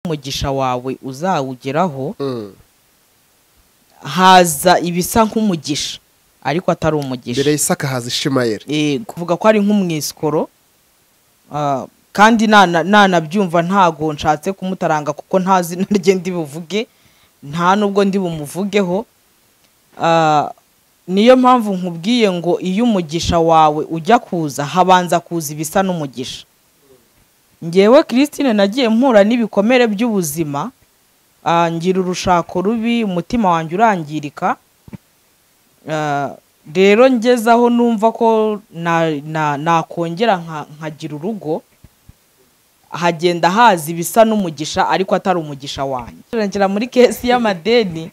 umugisha wawe uzawugeraho haza ibisa nk'umugisha ariko atari umugisha. mbere Isaka haza Ishimayeli. Kuvuga ko ari nk'umwiskoro, kandi nanabyumva ntago nshatse kumutaranga kuko ntazi narye ndi buvuge, nta nubwo ndi bumuvugeho. Niyo mpamvu nkubwiye ngo iyo umugisha wawe ujya kuza habanza kuza ibisa n'umugisha. Ngewe Christine nagiye mpura n'ibikomere by'ubuzima, ngira urushako rubi, umutima wanjye urangirika. Rero ngezaho numva ko nakongera nkagira urugo, hagenda haza ibisa n'umugisha ariko atari umugisha wanjye. Ngira muri kesi y'amadeni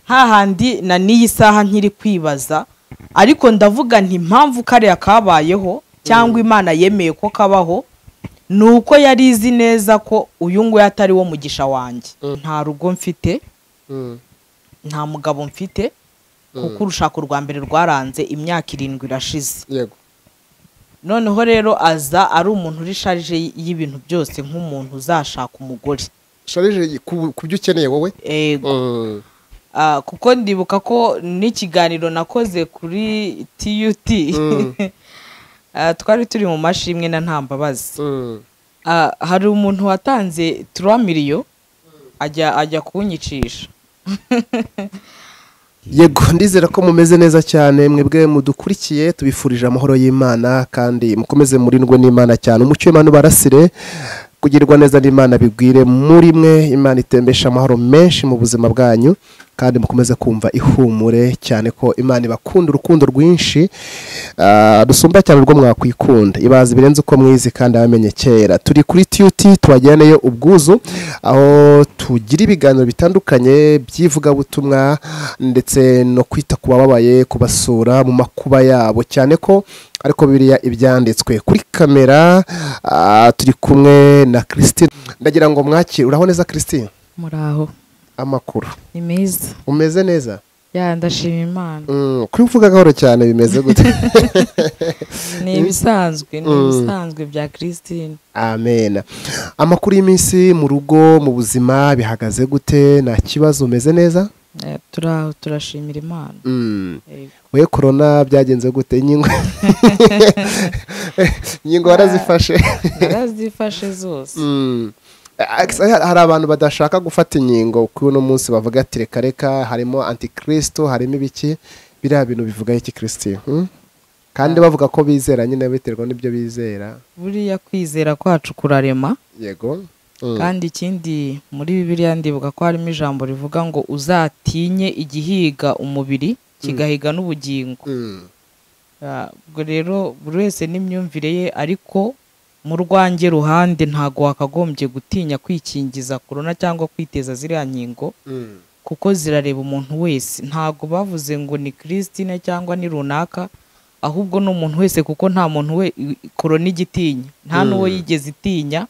hahandi na n'iyi saha nkiri kwibaza, ariko ndavuga nti impamvu kare kabayeho cyangwa Imana yemeye ko kabaho nuko yari izi neza ko uyu nguyu atari wo mugisha wanjye. Nta rugo mfite, nta mugabo mfite, kuko urushako rwa mbere rwaranze imyaka 7 irashize. Yego. Noneho rero aza ari umuntu uri sharije y'ibintu byose, nk'umuntu uzashaka umugore. Sharije kubyo ukeneye wowe? Yego. Kuko ndibuka ko n'ikiganiro nakoze kuri TUT twari turi mu mashimwe na Ntambabazi. Hari umuntu watanze 3 miliyo ajya kunyicisha. Yego, ndizera ko mumeze neza cyane mwebwe mudukurikiye, tubifurije amahoro y'Imana kandi mukomeze murindwe n'Imana cyane. Umucyo w'Imana barasire, kugirwa neza n'Imana bigwire muri mwe, Imana itembesha amahoro menshi mu buzima bwanyu, kandi mukomeze kumva ihumure cyane ko Imana ibakunda urukundo rwinshi dusumba cyane rwo mwakwikunda, ibazi birenze uko mwizi kandi abamenye kera. Turi kuri TUT tubajyaneyo ubwuzu, aho tugira ibiganiro bitandukanye by'ivuga butumwa ndetse no kwita ku bababaye, kubasura mu makuba yabo, cyane ko ariko Bibiliya ibyanditswe. Kuri kamera turi kumwe na Christine. Ndagira ngo mwakire. Uraho neza Christine? Muraho. Amakuru ni meza. Umeze neza? Ya, ndashima Imana. Kuri uvuga gahoro cyane, bimeze gute? Ni ibisanzwe bya Christine. Amen. Amakuru y'iminsi mu rugo, mu buzima bihagaze gute? Nta kibazo, umeze neza? Turaho, turashimira Imana. We corona byagenze gute? Inkingo warazifashe? Narazifashe zose. Hari abantu badashaka gufata inkingo kuri uno munsi, bavuga ati reka harimo antikristo, harimo ibiki, biriya bintu bivuga iki Christine? Kandi bavuga ko bizera, nyine biterwa n'ibyo bizera. Buriya kwizera kwacu kurarema. Yego. Kandi ikindi muri Bibiliya ndibuka ko harimo ijambo rivuga ngo uzatinye igihiga umubiri kigahiga n'ubugingo. Ubwo rero buri wese n'imyumvire ye, ariko mu rwanjye ruhande ntago wakagombye gutinya kwikingiza corona cyangwa kwiteza ziriya nkingo, kuko zirareba umuntu wese. Ntago bavuze ngo ni Christine cyangwa ni runaka, ahubwo no umuntu wese, kuko nta muntu we corona igitinya, nta nuwo yigeze itinya,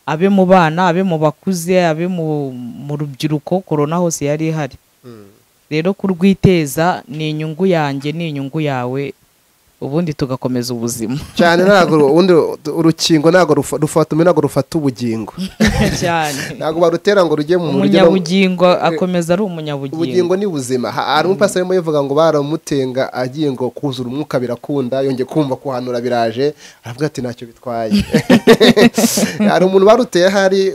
abe mu bana, abe mu bakuze, abe mu rubyiruko, corona hose yari ihari. Rero kurwiteza ni inyungu yanjye, ni inyungu yawe, ubundi tugakomeza ubuzima cyane. Ntago ubundi urukingo ntago rufata ntago rufata ubugingo cyane, ntago barutera ngo rujye mu munyabugingo, akomeza ari umunyabugingo. Ubugingo ni buzima. Hari umupasiteri arimo yivuga ngo baramutenga agiye ngo kuzura umwuka birakunda, yongeye kumva kuhanura biraje, aravuga ati ntacyo bitwaye. Hari umuntu baruteye, hari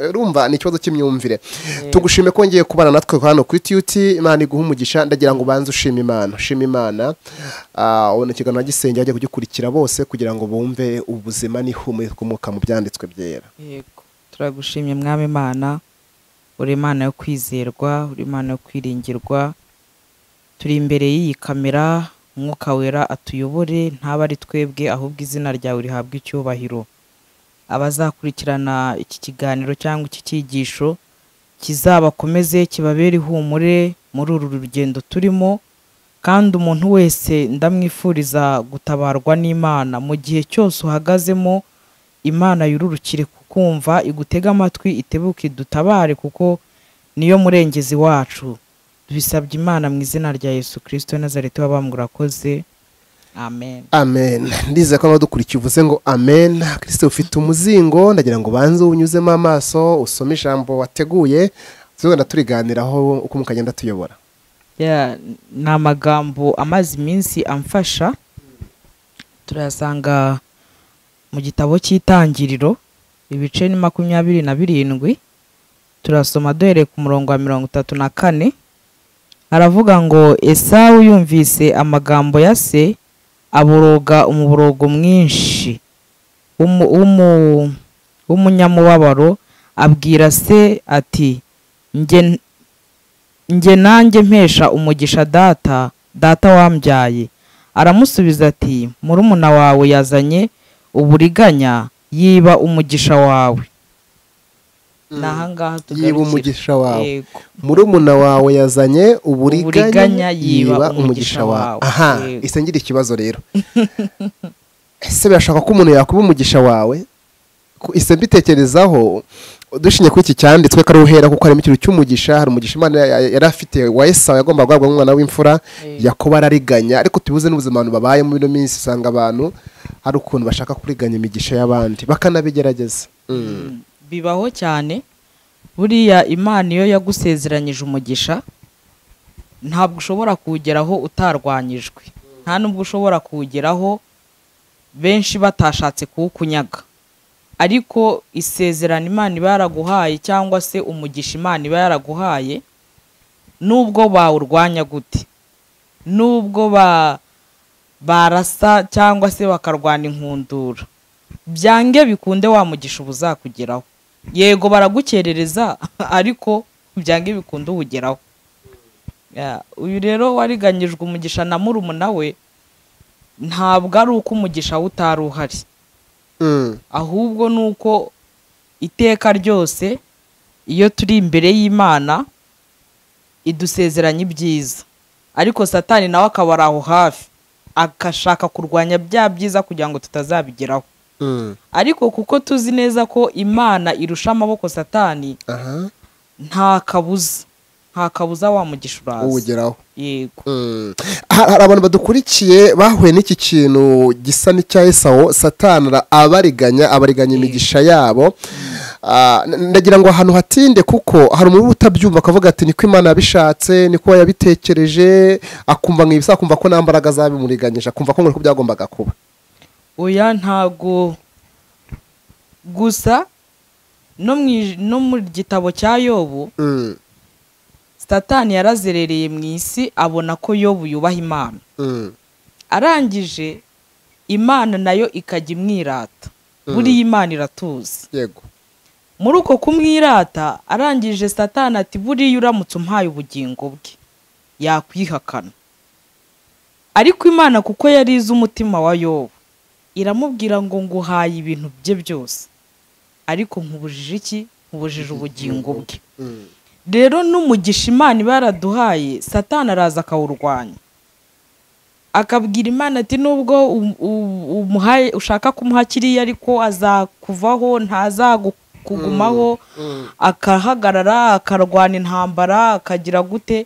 urumva ni ikibazo cy'imyumvire. Tugushime ko ngiye kubana natwe hano kuri TUT. Imana iguha umugisha. Ndagira ngo banze ushima Imana, ushima Imana. Ubona ikiganiro Gisenge bajya kugikurikira bose kugira ngo bumve ubuzima n'ihumure rikomoka mu byanditswe byera. Yego, turagushimye Mwami Imana, uri Imana yo kwizerwa, uri Imana yo kwiringirwa. Turi imbere y'iyi kamera, Umwuka Wera atuyobore, ntaba ari twebwe, ahubwo izina ryawe rihabwa icyubahiro. Abazakurikirana iki kiganiro cyangwa iki cyigisho kizabakomeze, kibabere ihumure muri uru rugendo turimo, kandi umuntu wese ndamwifuriza gutabarwa n'Imana mu gihe cyose uhagazemo. Imana yururukire kukumva, igutega amatwi, itebuke dutabare, kuko niyo murengezi wacu. Tubisabye Imana mu izina rya Yesu Kristo Nazareti wabambwe. Urakoze. amen. Amen. Ndize ko abadukurikiye uvuze ngo amen. Kristo ufite umuzingo, ndagira ngo banze unyuzemo amaso usome ijambo wateguye tuzogenda turiganiraho uko mukagenda tuyobora. Ni amagambo amaze iminsi amfasha, turasanga mu gitabo cy'Itangiriro ibice ni 27, turasoma duhereye ku murongo wa 34. Aravuga ngo Esawu yumvise amagambo ya se aboroga umuborogo mwinshi w'umunyamubabaro, abwira se ati nge nanjye mpesha umugisha data wambyaye. Aramusubiza ati murumuna wawe yazanye uburiganya yiba umugisha wawe. Nahangaha yiba umugisha wawe. Murumuna wawe yazanye uburiganya yiba umugisha wawe. Aha, ise ngira ikibazo rero. Ese birashaka ko umuntu yakuba umugisha wawe? Ise mbitekerezaho dushinye kuri iki cyanditswe ko ari uhera kuko harimo ikintu cy'umugisha. Hari umugisha Imana yari afite wa Esawu yagomba guhabwa umwana w'imfura, Yakobo arariganya. Ariko tubuze n'ubuzima abantu babaye mu bino minsi, usanga abantu hari ukuntu bashaka kuriganya imigisha y'abandi bakanabigerageza. Bibaho cyane. Buriya Imana iyo yagusezeranyije umugisha ntabwo ushobora kuwugeraho utarwanyijwe, nta nubwo ushobora kuwugeraho benshi batashatse kuwukunyaga. Ariko isezerano Imana iba yaraguhaye cyangwa se umugisha Imana iba yaraguhaye, nubwo bawurwanya gute, nubwo barasa cyangwa se bakarwana inkundura, byange bikunde wa mugisha ubuzakugeraho. Yego baragukerereza ariko byange bikunde uwugeraho. Uyu rero wariganyijwe umugisha na murumuna we, ntabwo ari uko umugisha utari uhari, ahubwo nuko iteka ryose iyo turi imbere y'Imana idusezeranya ibyiza, ariko Satani nawe akaba ari aho hafi akashaka kurwanya bya byiza kugira ngo tutazabigeraho. Ariko kuko tuzi neza ko Imana irusha amaboko Satani, nta kabuza wa mugisha uraza uwugeraho. Yego. Hari abantu badukurikiye bahuye n'iki kintu gisa n'icya Esawu, Satani abariganya imigisha yabo. Ndagira ngo ahantu hatinde kuko hari umuntu utabyumva akavuga ati niko Imana yabishatse, niko yabitekereje, akumva nk'ibisa, akumva ko nta mbaraga zabimuriganyije, akumva ko ngo byagombaga kuba. Oya, ntago gusa no mu gitabo cya Yobu, Satani yarazerereye mu isi abona ko Yobu yubaha Imana. Arangije Imana nayo ikajya imwirata. Buriya Imana iratuzi. Yego. Muri uko kumwirata arangije Satani ati buriya uramutse umpaye ubugingo bwe yakwihakana. Ariko Imana kuko yari izi umutima wa Yobu, iramubwira ngo nguhaye ibintu bye byose, ariko nkubujije iki? Nkubujije ubugingo bwe. Rero n'umugisha Imana iba yaraduhaye, Satani araza akawurwanya, akabwira Imana ati nubwo umuhaye, ushaka kumuha kiriya ariko azakuvaho, ntazakugumaho, akahagarara akarwana intambara akagira gute.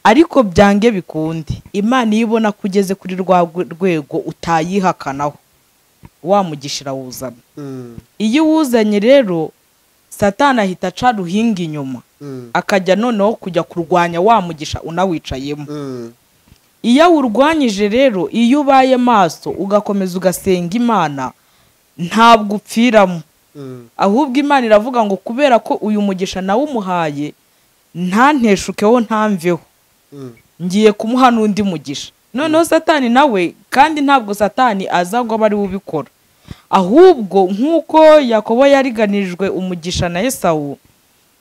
Ariko byange bikunde Imana ibona kugeze kuri rwa rwego utayihakanaho, wa mugisha irawuzana. Iyo uwuzanye rero Satani ahita aca ruhinga inyuma, akajya noneho kujya kurwanya wa mugisha unawicayemo. Iyo awurwanyije rero, iyo ubaye maso ugakomeza ugasenga Imana, ntabwo upfiramo, ahubwo Imana iravuga ngo kubera ko uyu mugisha nawe umuhaye, ntanteshukeho ntamveho, ngiye kumuha n'undi mugisha. Noneho Satani nawe, kandi ntabwo Satani aza ngo abe ari we ubikora, ahubwo nk'uko Yakobo yariganijwe umugisha na Esawu,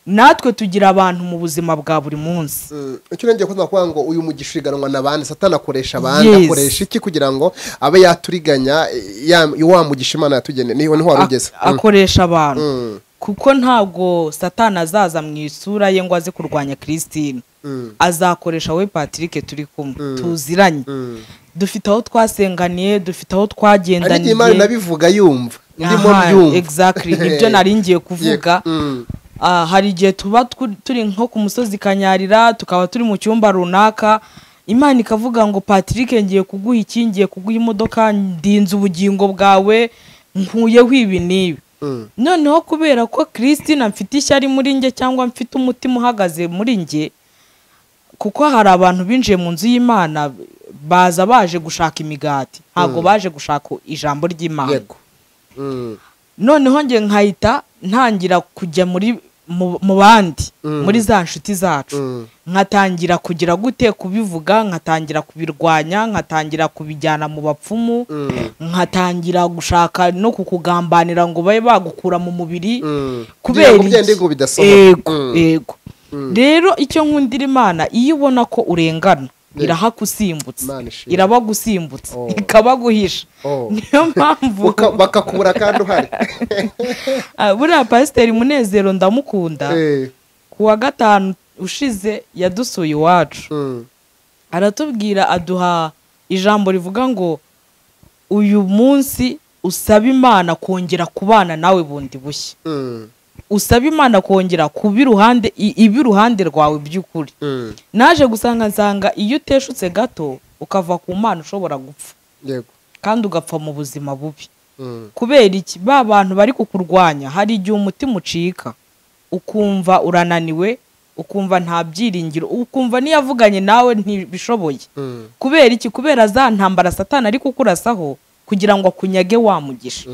natwe tugira abantu mu buzima bwa buri munsi. Icyo ngiye kuvuga ko ngo uyu mugisha uganwa n'abandi, Satani akoresha abandi. Akoresha iki kugira ngo abe yaturiganya wa mugisha Imana yatugene? Niho warugeze. Akoresha abantu. Kuko ntabwo Satani azaza mu isura ye ngo aze kurwanya Christine. Azakoresha we Patrick turi kumwe, tuziranye, dufite aho twasenganiye, dufite aho twagendaniye. Ariko Imana nabivuga yumva, ndimo byumva. Exactly, nibyo nari ngiye kuvuga. Hari igihe tuba turi nko ku musozi Kanyarira, tukaba turi mu cyumba runaka, Imana ikavuga ngo Patrick ngiye kuguha iki, ngiye kuguha imodoka, ndinze ubugingo bwawe, nkuyeho ibi n'ibi. Noneho kubera ko Christina mfite ishyari muri nge cyangwa mfite umutima uhagaze muri nge, kuko hari abantu binjiye mu nzu y'Imana baza baje gushaka imigati, ntabwo baje gushaka ijambo ry'Imana. Noneho nge nkahita ntangira kujya mu bandi, muri za nshuti zacu, nkatangira kugira gute kubivuga, nkatangira kubirwanya, nkatangira kubijyana mu bapfumu, nkatangira gushaka no kukugambanira ngo babe bagukura mu mubiri, kubera yego. Rero icyo nkundira Imana, iyo ubona ko urengana irahakusimbutsa, irabagusimbutsa, ikabaguhisha. Niyo mpamvu bakakubura kandi uhari. Buriya Pasiteri Munezero ndamukunda, ku wa gatanu ushize yadusuye iwacu, aratubwira, aduha ijambo rivuga ngo uyu munsi usaba Imana kongera kubana nawe bundi bushya, usaba Imana kongera kuba iruhande rwawe by'ukuri. Naje nsanga iyo uteshutse gato ukava ku Mana ushobora gupfa, kandi ugapfa mu buzima bubi. Kubera iki? Ba bantu bari kukurwanya, hari igihe umutima ucika, ukumva urananiwe, ukumva nta byiringiro, ukumva niyavuganye nawe ntibishoboye. Kubera iki? Kubera za ntambara Satani ari kukurasaho kugira ngo akunyage wamugisha.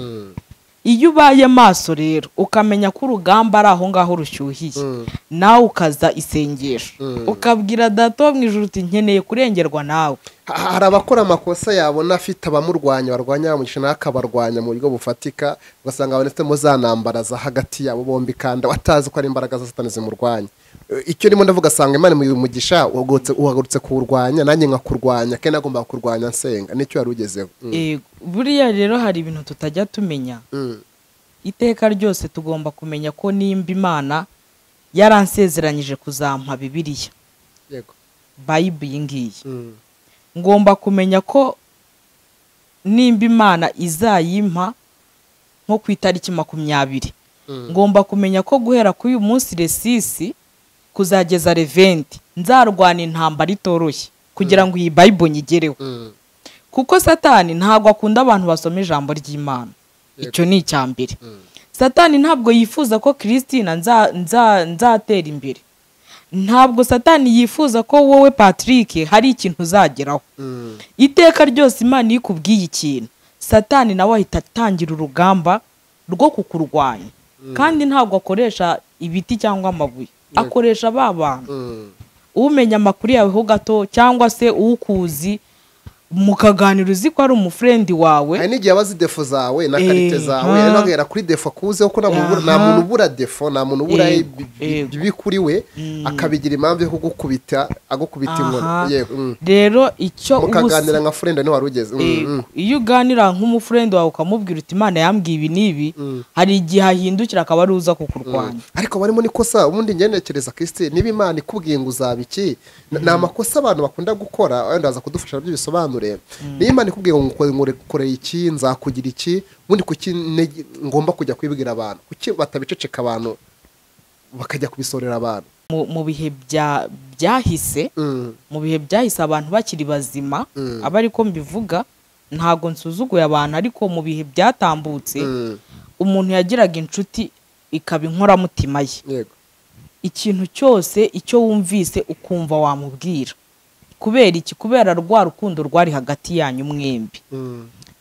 Iyo ubaye maso rero ukamenya ko urugamba ari aho ngaho rushyuhiye, nawe ukaza isengesho, ukabwira Data wo mu ijuru uti nkeneye kurengerwa nawe. Hari abakora amakosa yabona afite abamurwanya, barwanya bamugisha n'akabarwanya mu buryo bufatika, ugasanga abonetsemo za ntambara za hagati yabo bombi kandi watazi ko ari imbaraga za Satani zimurwanya. Icyo ndimo ndavuga, asanga Imana mu mugisha uhagurutse kuwurwanya, nanjye nkakurwanya, kandi nagomba kurwanya nsenga. Nicyo yari ugezeho. Buriya rero hari ibintu tutajya tumenya. Iteka ryose tugomba kumenya ko nimba Imana yaransezeranyije kuzampa Bibiliya, Bible iyi ngiyi, ngomba kumenya ko nimba Imana izayimpa nko ku itariki 20, ngomba kumenya ko guhera kuri uyu munsi resisi kuzageza 20 nzarwana intambara itoroshye kugira ngo iyi Bible nyigereho. Kuko Satani ntabwo akunda abantu basoma ijambo ry'Imana. Icyo ni icyambere. Satani ntabwo yifuza ko Christina nzatera imbere. Ntabwo Satani yifuza ko wowe Patrick hari ikintu uzageraho. Iteka ryose Imana ikubwiye ikintu, Satani nawe ahita atangira urugamba rwo kukurwanya. Kandi ntabwo akoresha ibiti cyangwa amabuye, akoresha ba bantu. Umenya amakuru yawe ho gato cyangwa se ukuzi, mukaganira uzi ko ari umufrendi wawe. Hari n'igihe abazi defo zawe na karite zawe, rero agera kuri defo akuzeho ko nta muntu ubura defo, nta muntu ubura bibi kuri we, akabigira impamvu yo kugukubita, agukubita inkoni. Rero icyo mukaganira nka friend ni wari ugeze. Iyo uganira nk'umufrendi wawe ukamubwira uti Imana yambwiye ibi n'ibi, hari igihe ahindukira akaba ari uza kukurwanya. Ariko barimo nikosa ubundi ngenekereza Kristo, niba Imana ikubwiye ngo uzabiki, ni amakosa abantu bakunda gukora, wenda aza kudufasha by'ibisobanuro. Niba Imana ikubwiye ngo ukore iki, nzakugira iki, ubundi kuki ngomba kujya kwibwira abantu, kuki batabiceceka abantu bakajya kubisorera abantu? Mu bihe byahise, mu bihe byahise abantu bakiri bazima, aba ariko mbivuga, ntago nsuzuguye abantu, ariko mu bihe byatambutse umuntu yagiraga inshuti ikaba inkoramutima ye. Ikintu cyose icyo wumvise ukumva wamubwira. Kubera iki? Kubera rwa rukundo rwari hagati yanyu mwembi.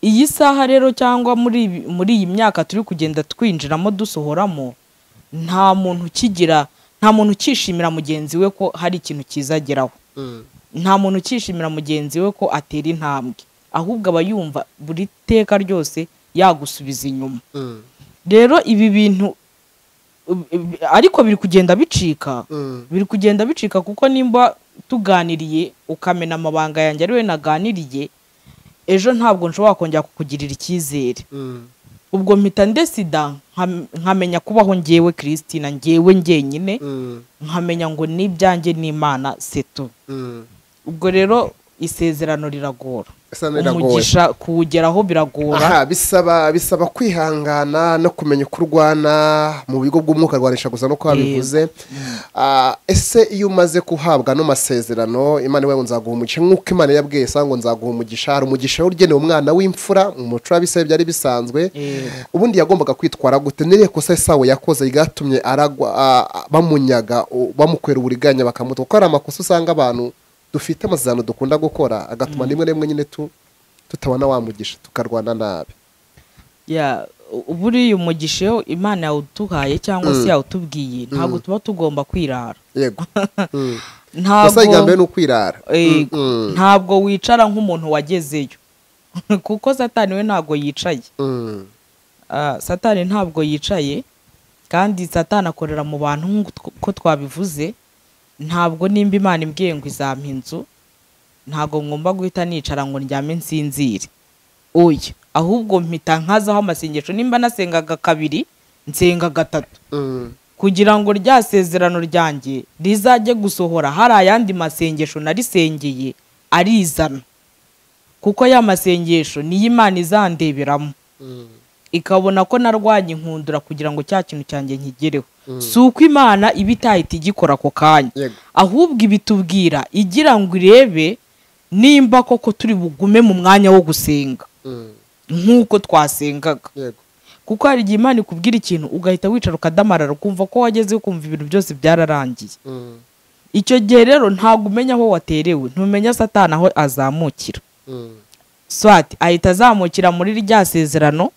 Iyi saha rero cyangwa muri iyi myaka turi kugenda twinjiramo dusohoramo, nta muntu ukishimira mugenzi we ko hari ikintu kizageraho. Nta muntu ukishimira mugenzi we ko atera intambwe, ahubwo aba yumva buri teka ryose yagusubiza inyuma. Rero ibi bintu ariko biri kugenda bicika, kuko nimba tuganiriye ukamena amabanga yanjye ari we naganiriye, ejo ntabwo nshobora kongera kukugirira icyizere. Ubwo mpita ndesida nkamenya kubaho ngewe Christina, ngewe ngenyine, nkamenya ngo n'ibyanjye n'Imana seto. Ubwo rero isezerano riragora. umugisha kuwugeraho biragora. bisaba kwihangana no kumenya uko urwana mu bigo bw'umwuka rwanisha gusa no kwabivuze. Ese iyo umaze kuhabwa no masezerano Imana iwe nzaguha umugisha nk'uko Imana yabwiye sango nzaguha umugisha, hari umugisha ugenewe umwana w'imfura mu muco w'abisebe byari bisanzwe. Ubundi yagombaga kwitwara gute? Nire kosa Esawu yakoze igatumye aragwa bamunyaga bamukwera uburiganya bakamuta, kuko ari amakosa usanga abantu dufite amazano dukunda gukora agatuma rimwe rimwe nyine tutabona wamugisha tukarwana nabi. Buriya umugisha Imana yawutuhaye cyangwa se yawutubwiye ntabwo tuba tugomba kwirara. Yego. Ntabwo no kwirara. Ntabwo wicara nk'umuntu wagezeyo kuko Satani we ntabwo yicaye. Satani ntabwo yicaye kandi Satani akorera mu bantu nk'uko twabivuze. Ntabwo nimba Imana imbwiye ngo izampa inzu ntabwo ngomba guhita nicara ngo ndyame nsinzire. Oya, ahubwo mpita nkazaho amasengesho. Nimba nasengaga 2 nsenga 3 kugira ngo rya sezerano ryanjye rizajye gusohora. Hari ayandi masengesho narisengeye arizana, kuko ya masengesho niyo Imana izandeberamo ikabona ko narwanye inkundura kugira ngo cya kintu cyanjye nkigereho. Si uko Imana iba itahita igikora ako kanya, ahubwo ibitubwira igira ngo irebe nimba koko turi bugume mu mwanya wo gusenga nk'uko twasengaga. Kuko hari igihe Imana ikubwira ikintu ugahita wicara ukadamarara ukumva ko wagezeho, ukumva ibintu byose byararangiye. Icyo gihe rero ntabwo umenya aho waterewe, ntumenya Satani aho azamukira. Swati ahita azamukira muri rya sezerano,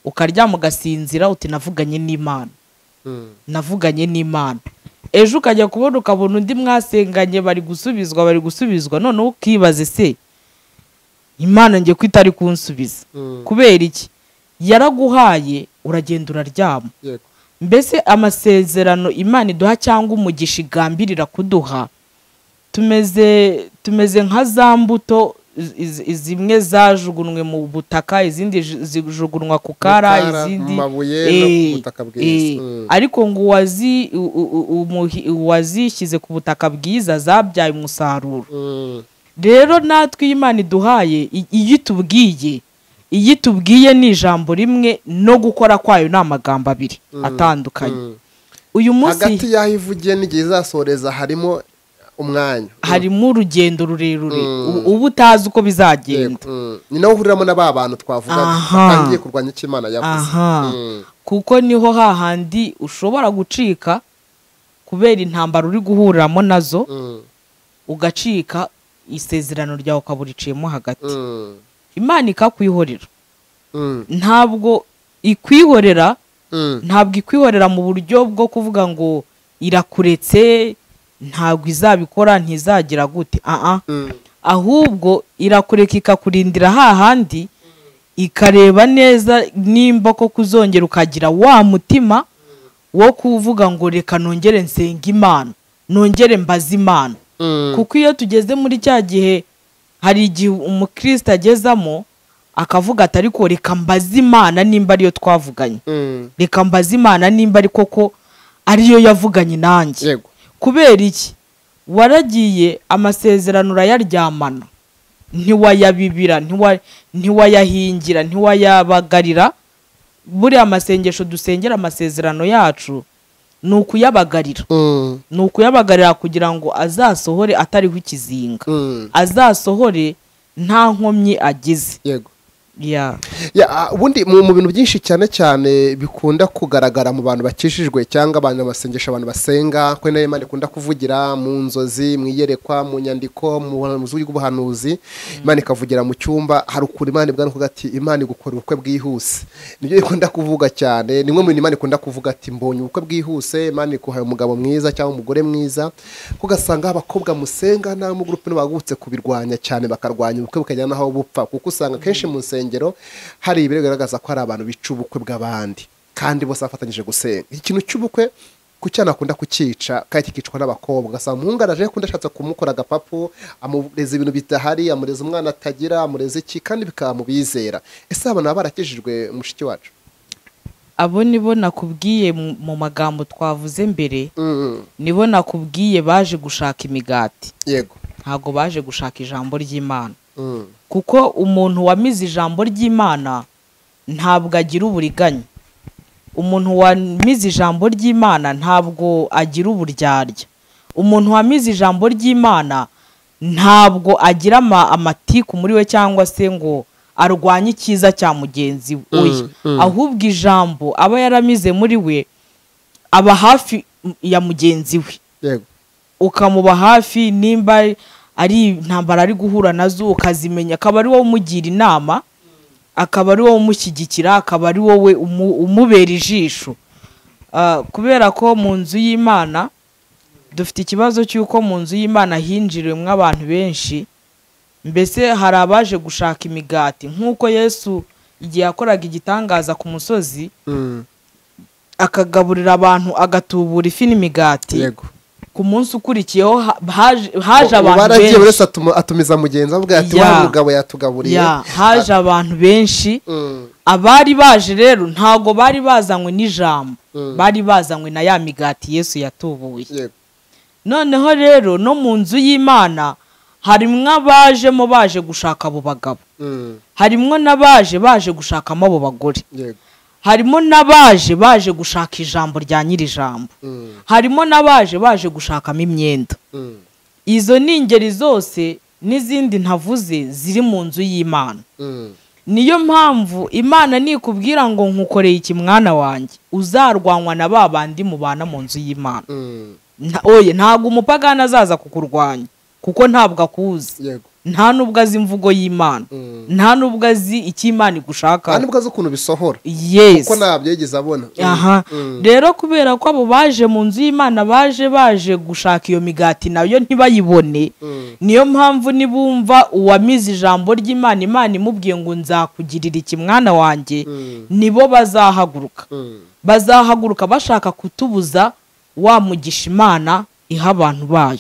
ukaryama ugasinzira uti navuganye n'Imana. Navuganye n'Imana. Ejo ukajya kubona ukabona undi mwasenganye bari gusubizwa none ukibaze se Imana ngiye kwitari kunsubiza kubera iki? Yaraguhaye uragenda uraryama. Mbese amasezerano Imana iduha cyangwa umugisha igambirira kuduha tumeze nka za mbuto, zimwe zajugunwe mu butaka, izindi zijugunwa ku kara, izindi mabuye no butaka bwiza. Ariko ngo wazishyize ku butaka bwiza zabyaye umusaruro. Rero natwe Imana iduhaye iyo itubwiye ni ijambo rimwe, no gukora kwayo ni amagambo 2 atandukanye. Uyu munsi hagati yaho ivugiye n'igihe izasoreza harimo umwanya, harimo urugendo rurerure ubu utazi uko bizagenda. Ni naho uhuriramo n'aba bantu twavuga batangiye kurwanya icyo Imana yavuze. Kuko niho hahandi ushobora gucika kubera intambara uri guhuriramo nazo, ugacika isezerano ryawe ukaburiciyemo hagati. Imana ikakwihorera. Ntabwo ikwihorera, ntabwo ikwihorera mu buryo bwo kuvuga ngo irakuretse ntabwo izabikora ntizagira gute. Ahubwo irakureka ikakurindira hahandi, ikareba neza nimba ko kuzongera ukagira wa mutima wo kuvuga ngo reka nongere nsenga Imana, nongere mbaza Imana. Kuko iyo tugeze muri cya gihe, hari igihe umukristo agezamo akavuga ati ariko reka mbaza Imana nimba ariyo twavuganye, reka mbaza Imana nimba ari koko ariyo yavuganye nanjye. Kubera iki? Waragiye amasezerano urayaryamana, ntiwayabibira, ntiwayahingira, ntiwayabagarira. Buriya amasengesho dusengera amasezerano yacu ni ukuyabagarira. Ni ukuyabagarira kugira ngo azasohore atariho ikizinga, azasohore nta nkomyi agize. Ubundi mu bintu byinshi cyane cyane bikunda kugaragara mu bantu bakishijwe cyangwa abantu basengesha, abantu basenga ko Imana ikunda kuvugira mu nzozi, mu iyerekwa, mu nyandiko, mu buhanuzi bw'ubuhanuzi. Imana ikavugira mu cyumba. Hari ukuri Imana ibwana kuvuga ati Imana igukora ubukwe bwihuse. Nibyo ikunda kuvuga cyane. Nimwe mu Imana ikunda kuvuga ati mbonye ubukwe bwihuse, Imana ikuhaye umugabo mwiza cyangwa umugore mwiza. Kugasanga abakobwa musenga na mu groupe bagutse kubirwanya cyane, bakarwanya ubukwe bukajya naho bupfa, kuko usanga kenshi mu nsengero hari ibiro bigaragaza ko hari abantu bica ubukwe bw'abandi kandi bose bafatanyije gusenga. Ikintu cy'ubukwe kucyana akunda kukica kandi kikicwa n'abakobwa. Ugasanga umuhungu araje kundi ashatse kumukora agapapu, amureza ibintu bitahari, amureza umwana atagira, amureza iki, kandi bikamubizera. Ese abantu barakijijwe mushiki wacu? Abo nibo nakubwiye mu magambo twavuze mbere, nibo nakubwiye baje gushaka imigati. Yego. Ntago baje gushaka ijambo ry'Imana. kuko umuntu wamize ijambo ry'Imana ntabwo agira uburiganya, umuntu wamize ijambo ry'Imana ntabwo agira uburyarya, umuntu wamize ijambo ry'Imana ntabwo agira amatiku muri we cyangwa se ngo arwanye icyiza cya mugenzi we, ahubwo ijambo aba yaramize muri we aba hafi ya mugenzi we, ukamuba hafi, nimba ari intambara ari guhura nazo ukazimenya, akaba ari wowe umugira inama, akaba ari wowe umushyigikira, akaba ari wowe umubera ijisho. Kubera ko mu nzu y'Imana dufite ikibazo cy'uko mu nzu y'Imana hinjiriwemo abantu benshi, mbese hari abaje gushaka imigati, nk'uko Yesu igihe yakoraga igitangaza ku musozi akagaburira abantu, agatubura ifi n'imigati, ku munsi ukurikiyeho haje abantu benshi, wese atumiza mugenzi avuga ati wa mugabo yatugaburiye, haje abantu benshi. Abari baje rero ntago bari bazanywe n'ijambo, bari bazanywe na ya migati Yesu yatubuye. Noneho rero no mu nzu y'Imana harimwo abajemo baje gushaka abo bagabo, harimwo n'abaje baje gushakamo abo bagore, harimo n'abaje baje gushaka ijambo rya nyiri ijambo, harimo n'abaje baje gushakamo imyenda. Izo ni ingeri zose n'izindi ntavuze ziri mu nzu y'Imana. Niyo mpamvu Imana nikubwira ngo nkukoreye iki mwana wanjye, uzarwanwa na ba bandi mubana mu nzu y'Imana. Oye, ntabwo umupagana azaza kukurwanya kuko ntabwo akuzi, nta nubwo azi imvugo y'Imana, nta nubwo azi icyo Imana igushaka, nta nubwo azi ukuntu bisohora, kuko ntabyo yigeze abona. Rero kubera ko abo baje mu nzu y'Imana baje gushaka iyo migati nayo ntibayibone, niyo mpamvu nibumva uwamize ijambo ry'Imana, Imana imubwiye ngo nzakugirira iki mwana wanjye, nibo bazahaguruka bashaka kutubuza wa mugisha Imana iha abantu bayo.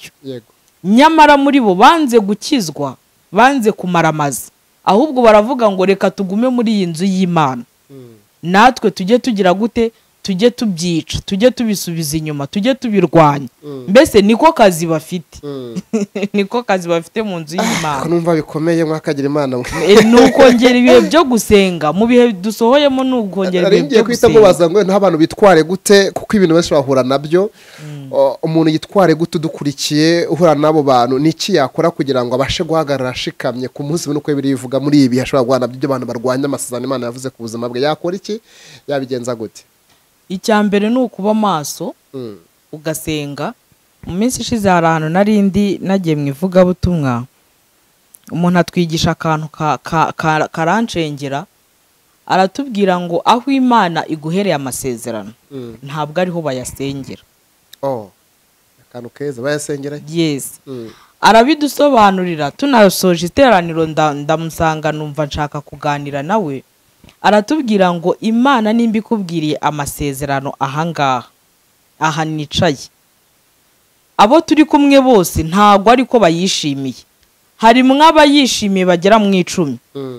Nyamara muri bo banze gukizwa, banze kumaramaza, ahubwo baravuga ngo reka tugume muri iyi nzu y'Imana, natwe tujye tugira gute, tujye tubyica, tujye tubisubiza inyuma, tujye tubirwanya. Mbese niko kazi bafite, niko kazi bafite mu nzu y'Imana. Numva bikomeye mwakagira Imana nukongera ibihe byo gusenga mu bihe dusohoyemo, nukongera ibihe byo gusenga. Ngo baza ngo n'abantu bitware gute, kuko ibintu benshi bahura nabyo. Umuntu yitware gute dukurikiye uhura nabo bantu, niki yakora kugira ngo abashe guhagarara ashikamye ku munsi nuko birivuga muri ibi hashobora guhana byo abantu barwanya amasezerano Imana yavuze ku buzima bwe, yakora iki, yabigenza gute? Icyambere ni ukuba maso, ugasenga. Mu minsi ishize hari ahantu narindi nagiye mu ivugabutumwa, umuntu atwigisha akantu karancengera, aratubwira ngo aho Imana iguhereye amasezerano ntabwo ariho bayasengera. Akantu keza bayasengera. Yes. Arabidusobanurira, tunasoje iteraniro ndamusanga numva nshaka kuganira nawe, aratubwira ngo Imana nimba ikubwiriye amasezerano ahangaha, aha nicaye, abo turi kumwe bose ntabwo ariko bayishimiye. Harimo abayishimiye bagera mu 10,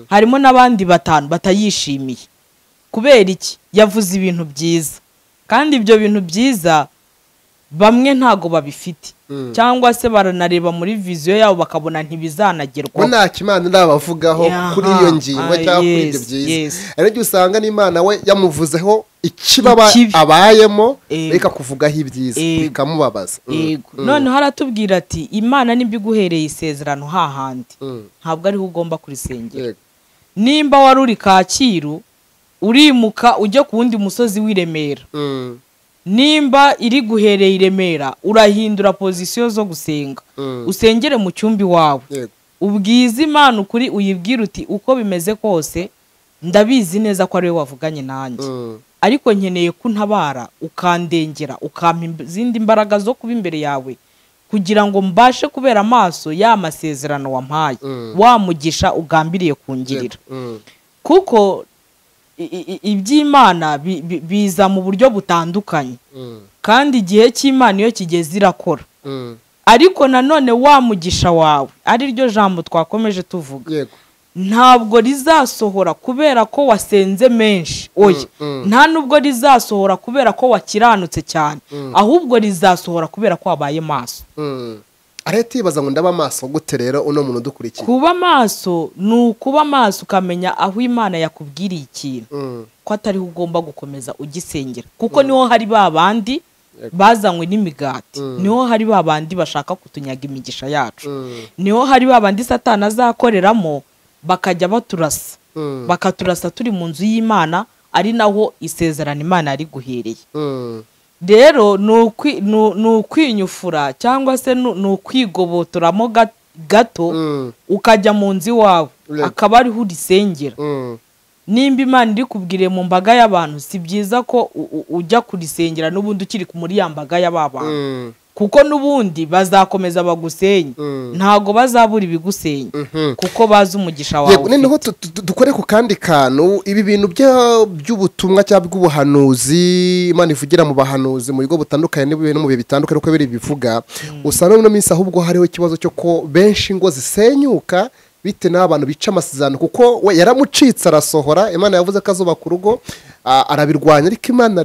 harimo n'abandi 5 batayishimiye. Kubera iki? Yavuze ibintu byiza, kandi ibyo bintu byiza bamwe ntago babifite, cyangwa se baranareba muri viziyo yabo bakabona ntibizanagerwa. Nta kimana ndabavugaho kuri iyo ngingo cyangwa kuri ibyo byiza. Ariko usanga n'Imana we yamuvuzeho ikibaba abayemo, reka kuvugaho ibyiza bikamubabaza. None haratubwira ati Imana nimba iguhereye isezerano hahandi, ntabwo ariho ugomba kurisengera. Nimba wari uri Kacyiru urimuka ujya ku wundi musozi w'Iremera, nimba iri guhereye Iremera urahindura pozisiyo zo gusenga, usengere mu cyumbi wawe, ubwiza Imana ukuri, uyibwira uti uko bimeze kose ndabizi neza ko ari we wavuganye nanjye, ariko nkeneye kuntabara, ukandengera, ukampa izindi mbaraga zo kuba imbere yawe, kugira ngo mbashe kubera amaso ya masezerano wampaye, wamugisha ugambiriye kungirira. Kuko iby'Imana biza mu buryo butandukanye, kandi igihe cy'Imana iyo kigeze irakora. Ariko nanone wamugisha wawe, ari ryo jambo twakomeje tuvuga, ntabwo rizasohora kubera ko wasenze menshi, oya, nta nubwo rizasohora kubera ko wakiranutse cyane, ahubwo rizasohora kubera ko wabaye maso. arahita yibaza ngo ndaba maso gute rero uno muntu udukurikiye. Kuba maso ni ukuba maso ukamenya aho Imana yakubwiriye ikintu ko atariho ugomba gukomeza ugisengera, kuko niho hari ba bandi bazanywe n'imigati, niho hari ba bandi bashaka kutunyaga imigisha yacu, niho hari ba bandi Satani azakoreramo bakajya baturasa, bakaturasa turi mu nzu y'Imana, ari naho isezerano Imana yari guhereye. Rero ni ukwinyufura cyangwa se ni ukwigobotoramo gato ukajya mu nzu iwawe akaba ariho urisengera. Nimba Imana iri kubwire mu mbaga y'abantu, si byiza ko ujya kurisengera n'ubundi ukiri muri ya mbaga y'abantu, kuko n'ubundi bazakomeza bagusenye, ntago bazabura ibigusenya, kuko bazi umugisha wawe. Noneho dukore ku kandi kantu, ibi bintu by'ubutumwa cyangwa bw'ubuhanuzi Imana ivugira mu bahanuzi mu bigo bitandukanye n'ibintu mu bihe bitandukanye uko biri bivuga, usanga no minsi ahubwo hariho ikibazo cyo ko benshi ngo zisenyuka bite n'abantu bica amasezerano, kuko we yaramucitse arasohora. Imana yavuze ko azubaka urugo, arabirwanya, ariko Imana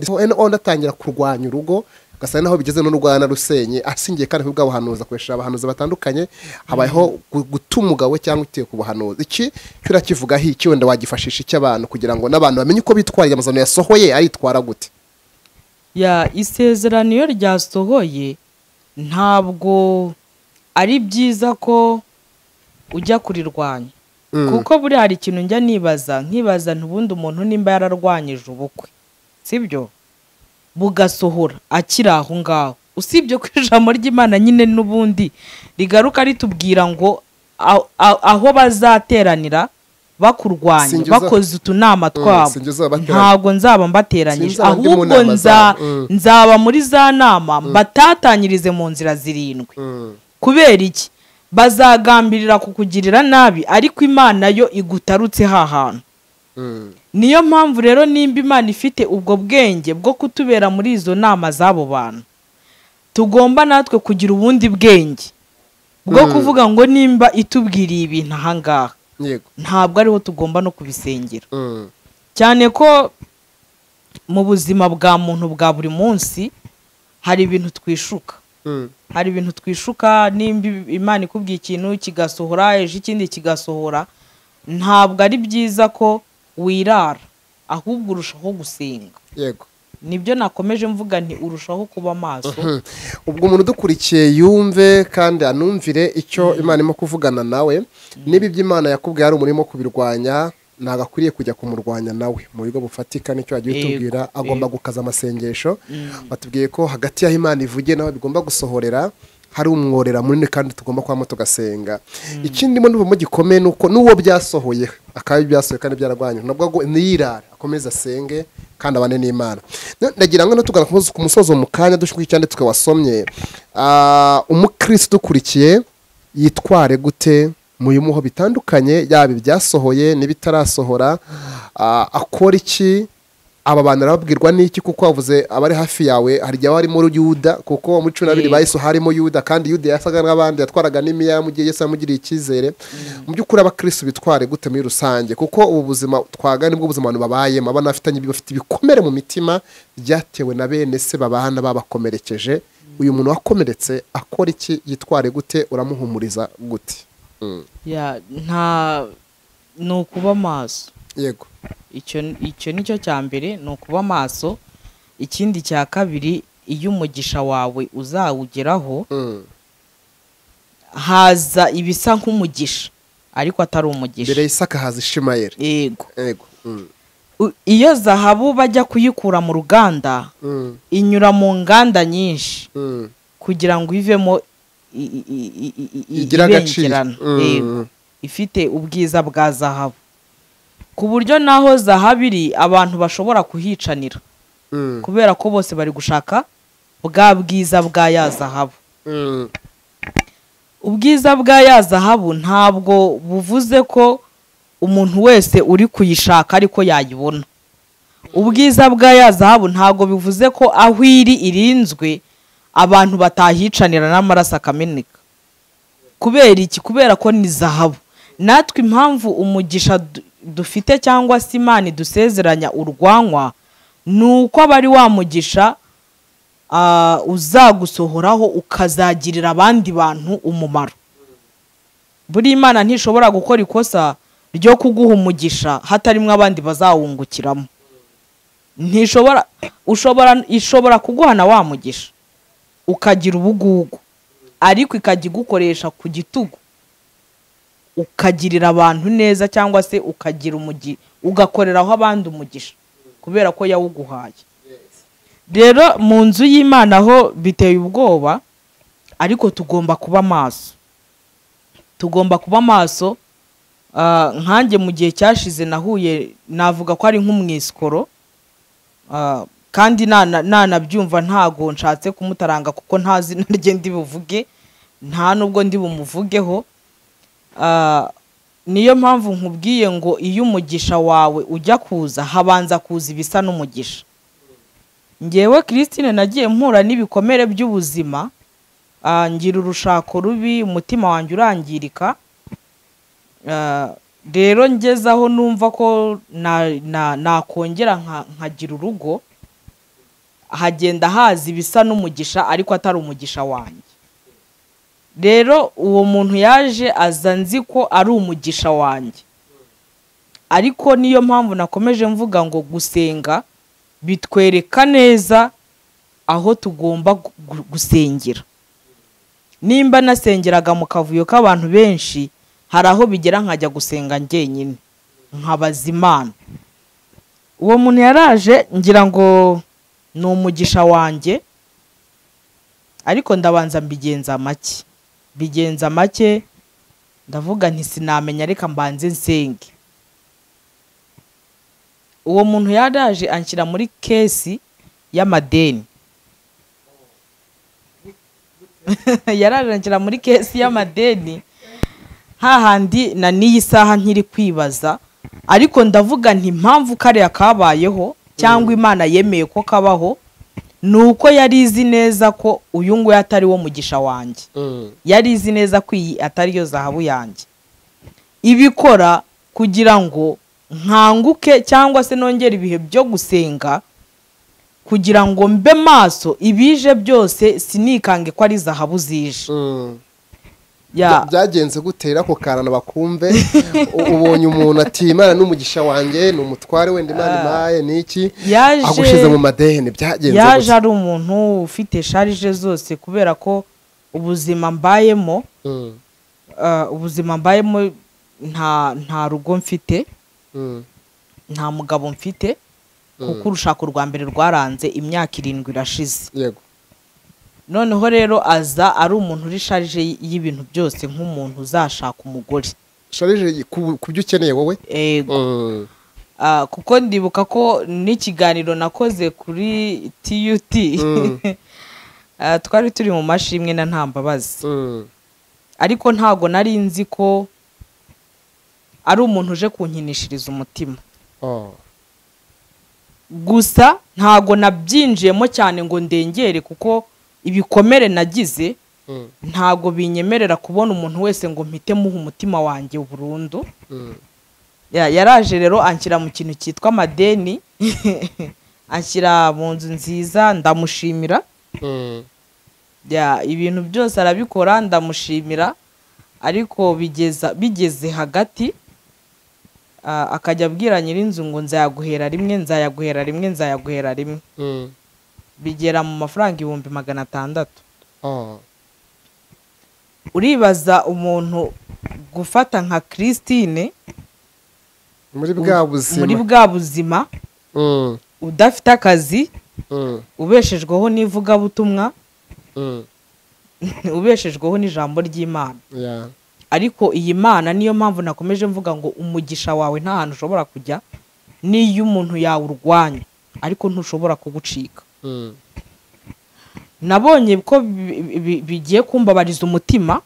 atangira kurwanya urugo, gasa naho bigeze no Rwanda rusenye, asingiye kandi kubwa buhanuza akoresha abahanuzi batandukanye. Habayeho gutuma umugabo cyangwa uteye ku buhanuzi. Iki cyura kivuga iki wenda wagifashisha iki abantu kugira ngo n'abantu bamenye uko bitwara amazano yasohoye aritwara gute? Ya isezerano iyo ryasohoye ntabwo ari byiza ko ujya kurirwanya, kuko buri hari ikintu njya nkibaza ntubundi umuntu nimba yararwanyije ubukwe, sibyo, bugasohora akiri aho ngaho, usibye ko ijambo ry'Imana nyine n'ubundi rigaruka ritubwira ngo aho bazateranira bakurwanya bakoze utunama twabo, ntabwo nzaba mbateranyije, ahubwo nzaba muri za nama batatanyirize mu nzira zirindwi. Kubera iki? Bazagambirira kukugirira nabi, ariko Imana yo igutarutse hahantu. Niyo mpamvu rero nimba Imana ifite ubwo bwenge bwo kutubera muri izo nama z'abo bantu, tugomba natwe kugira ubundi bwenge bwo kuvuga ngo nimba itubwiriye ibintu ahangaha, ntabwo ariho tugomba no kubisengera. Cyane ko mu buzima bwa muntu bwa buri munsi hari ibintu twishuka, hari ibintu twishuka. Nimba Imana ikubwiye ikintu kigasohora, ejo ikindi kigasohora, ntabwo ari byiza ko wirara, ahubwo urushaho gusenga. Yego, nibyo nakomeje mvuga nti urushaho kuba maso. Ubwo umuntu udukurikiye yumve kandi anumvire icyo Imana irimo kuvugana nawe. Niba ibyo Imana yakubwiye ari umurimo kubirwanya, ntabwo akwiriye kujya kumurwanya nawe mu bigo bufatika. Nicyo yagiye utubwira, agomba gukaza amasengesho. Batubwiye ko hagati y'aho Imana ivugiye nawe bigomba gusohorera hari umworera munini, kandi tugomba kwamo tugasenga. Ikindi mo n'ubu gikomeye nuko n'uwo byasohoye akabi byasohoye kandi byaragwanye, nabwo niyirara akomeza asenge kandi abane n'Imana. Ndagira ngo no tugana ku musozo mu kanya dushikuye cyane tukawasomye. Umukristo dukurikiye yitware gute mu bimuho bitandukanye, yaba ibyasohoye n'ibitarasohora? Akora iki? Aba bantu arababwirwa n'iki? Kuko wavuze abari hafi yawe hari igihe harimo Yuda, kuko muri 12 bayiso harimo Yuda, kandi Yuda yasaga n'abandi, yatwaraga n'imiya mu gihe Yesu yamugiriye icyizere. Mu by'ukuri abakristo bitware gute muri rusange, kuko ubu buzima twaga nibwo buzima abantu babayemo, abana bafite ibikomere mu mitima byatewe na bene se babana babakomerekeje. Uyu muntu wakomeretse akora iki? Yitware gute? Uramuhumuriza gute? Ni ukuba maso. Yego, icyo nicyo cya mbere, ni ukuba maso. Ikindi cya kabiri, iyo umugisha wawe uzawugeraho, haza ibisa nk'umugisha ariko atari umugisha. mbere Isaka haza Ishimayeli. Yego. Iyo zahabu bajya kuyikura mu ruganda, inyura mu nganda nyinshi kugira ngo ivemo ibengerana, ifite ubwiza bwa zahabu, ku buryo naho zahabu iri abantu bashobora kuhicanira, kubera ko bose bari gushaka bwa bwiza bwa ya zahabu. Ubwiza bwa ya zahabu ntabwo buvuze ko umuntu wese uri kuyishaka ariko yayibona. Ubwiza bwa ya zahabu ntabwo bivuze ko aho iri irinzwe abantu batahicanira n'amaraso akameneka. Kubera iki? Kubera ko ni zahabu. Natwe impamvu umugisha dufite cyangwa se Imana idusezeranya urwanywa, nuko abari wa mugisha uzagusohoraho ukazagirira abandi bantu umumaro. Buri Imana ntishobora gukora ikosa ryo kuguha umugisha hatarimo abandi bazawungukiramo. Ishobora kuguhana wa mugisha ukagira ubugugu, ariko ikajya igukoresha ku gitugu ukagirira abantu neza, cyangwa se ukagira ugakoreraho abandi umugisha kubera ko yawuguhaye. Rero mu nzu y'Imana ho biteye ubwoba, ariko tugomba kuba maso. Nkanjye mu gihe cyashize navuga ko ari nk'umwisikoro, kandi nanabyumva ntago nshatse kumutaranga kuko nta zina rye ndi buvuge, nta nubwo ndi bumuvugeho. Niyo mpamvu nkubwiye ngo iyo umugisha wawe ujya kuza habanza kuza ibisa n'umugisha. Ngewe Christine nagiye mpura n'ibikomere by'ubuzima, ngira urushako rubi, umutima wanjye urangirika. Rero ngezaho numva ko nakongera nkagira urugo, hagenda haza ibisa n'umugisha ariko atari umugisha wanjye. Rero uwo muntu yaje aza nzi ko ari umugisha wanjye, ariko niyo mpamvu nakomeje mvuga ngo gusenga bitwereka neza aho tugomba gusengera. Nimba nasengeraga mu kavuyo k'abantu benshi, hari aho bigera nkajya gusenga njyenyine nkabaza Imana. Uwo muntu yaraje ngira ngo ni umugisha wanjye, ariko ndabanza mbigenza make, ndavuga nti sinamenya, reka mbanze nsenge. Uwo muntu yaraje anshyira muri kesi y'amadeni. Yaraje anshyira muri kesi y'amadeni, hahandi na n'iyi saha nkiri kwibaza, ariko ndavuga nti impamvu kariya kabayeho cyangwa Imana yemeye ko kabaho, nuko yari izi neza ko uyu nguyu atari wo mugisha wanjye. Yari izi neza ko iyi atari yo zahabu yanjye. Ibikora kugira ngo nkanguke cyangwa se nongera ibihe byo gusenga, kugira ngo mbe maso, ibije byose sinikange ko ari zahabu zije. Byagenze gutera ako karana bakumve ubonye umuntu ati Imana n'umugisha wanjye, ni umutware wenda Imana imaye niki, agushize mu madeni. Byagenze yaje ari umuntu ufite sharije zose, kubera ko ubuzima mbayemo nta rugo mfite, nta mugabo mfite, kuko urushako rwa mbere rwaranze imyaka 7 irashize. Yego. Noneho rero aza ari umuntu uri sharije y'ibintu byose, nk'umuntu uzashaka umugore. Sharije ku byo ukeneye wowe? Yego. Kuko ndibuka ko n'ikiganiro nakoze kuri TUT twari turi mu mashimwe na Ntambabazi, ariko ntago nari nzi ko ari umuntu uje kunkinishiriza umutima. Gusa ntago nabyinjiyemo cyane ngo ndengere, kuko ibikomere nagize ntago binyemerera kubona umuntu wese ngo mpite muha umutima wanjye burundu. Yaraje rero anshyira mu kintu cyitwa amadeni, anshyira mu nzu nziza, ndamushimira. Ibintu byose arabikora, ndamushimira, ariko bigeze hagati akajya abwira nyir'inzu ngo nzayaguhera rimwe. Bigera mu mafaranga 600,000. Uribaza umuntu gufata nka Christine muri bwa buzima, udafite akazi, ubeshejweho n'ivugabutumwa, ubeshejweho n'ijambo ry'Imana. Ariko iyi Mana niyo mpamvu nakomeje mvuga ngo umugisha wawe nta hantu ushobora kujya, niyo umuntu yawurwanya ariko ntushobora kugucika. Nabonye ko bigiye kumbabariza umutima.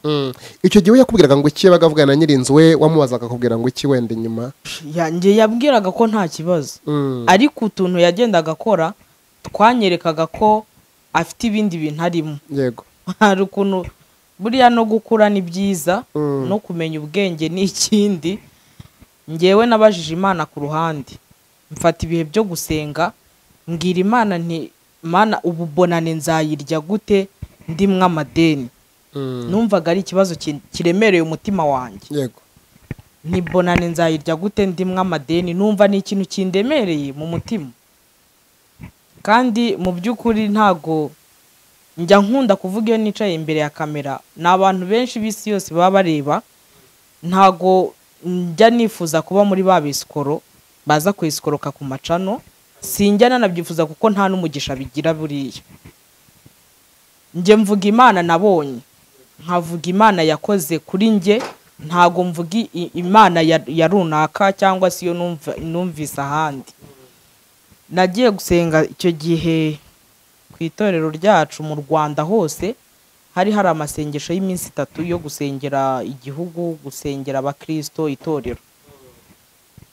Icyo gihe yakubwiraga ngo iki, bagavugana na nyir'inzu we, wamubazaga akakubwira ngo iki wenda inyuma? Yanjye yabwiraga ko nta kibazo, ariko utuntu yagendaga akora twanyerekaga ko afite ibindi bintu arimo. Yego. Hari ukuntu buriya no gukura ni byiza, no kumenya ubwenge ni ikindi. Ngewe nabajije Imana ku ruhande, mfata ibihe byo gusenga, mbwira Imana nti mana ubu bonane nzayirya gute ndimwe amadeni. Numvaga ari ikibazo kiremereye umutima wanjye. Yego. Ni bonane nzayirya gute ndimwe amadeni, numva ni ikintu kindemereye mu mutima. Kandi mu by'ukuri ntago njya nkunda kuvuga iyo nicaye imbere ya kamera, n'abantu benshi b'isi yose baba bareba, ntago njya nifuza kuba muri ba bisikoro baza kwisikoroka ku macano. Sinjya nanabyifuza kuko nta n'umugisha bigira buriya. Njye mvuga Imana nabonye, nkavuga Imana yakoze kuri njye, ntago mvuga Imana ya runaka cyangwa se iyo numvise ahandi. Nagiye gusenga icyo gihe ku itorero ryacu mu Rwanda hose, hari amasengesho y'iminsi 3 yo gusengera igihugu, gusengera abakristo, itorero.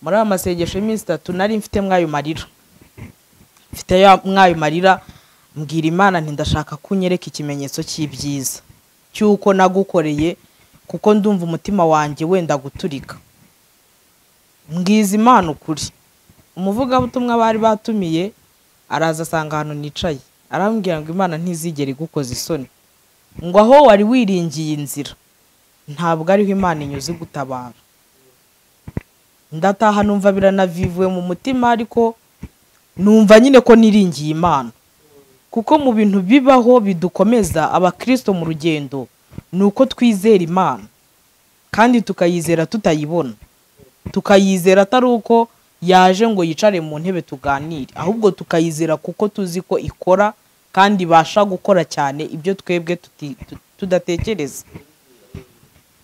Muri aya masengesho y'iminsi 3 nari mfite mwayo marira. Mfite mwayo marira, mbwira Imana nti ndashaka kunyereka ikimenyetso cy'ibyiza cyuko nagukoreye, kuko ndumva umutima wanjye wenda guturika. Mbwiza Imana ukuri. Umuvugabutumwa bari batumiye araza asanga hano nicaye, arambwira ngo Imana ntizigere gukoza isoni, ngo aho wari wiringiye inzira ntabwo ariho Imana inyuze gutabara. Ndataha numva biranavivuye mu mutima, ariko numva nyine ko niringiye Imana, kuko mu bintu bibaho bidukomeza abakristo mu rugendo nuko twizera Imana, kandi tukayizera tutayibona, tukayizera atari uko yaje ngo yicare mu ntebe tuganire, ahubwo tukayizera kuko tuzi ko ikora kandi ibasha gukora cyane ibyo twebwe tudatekereza.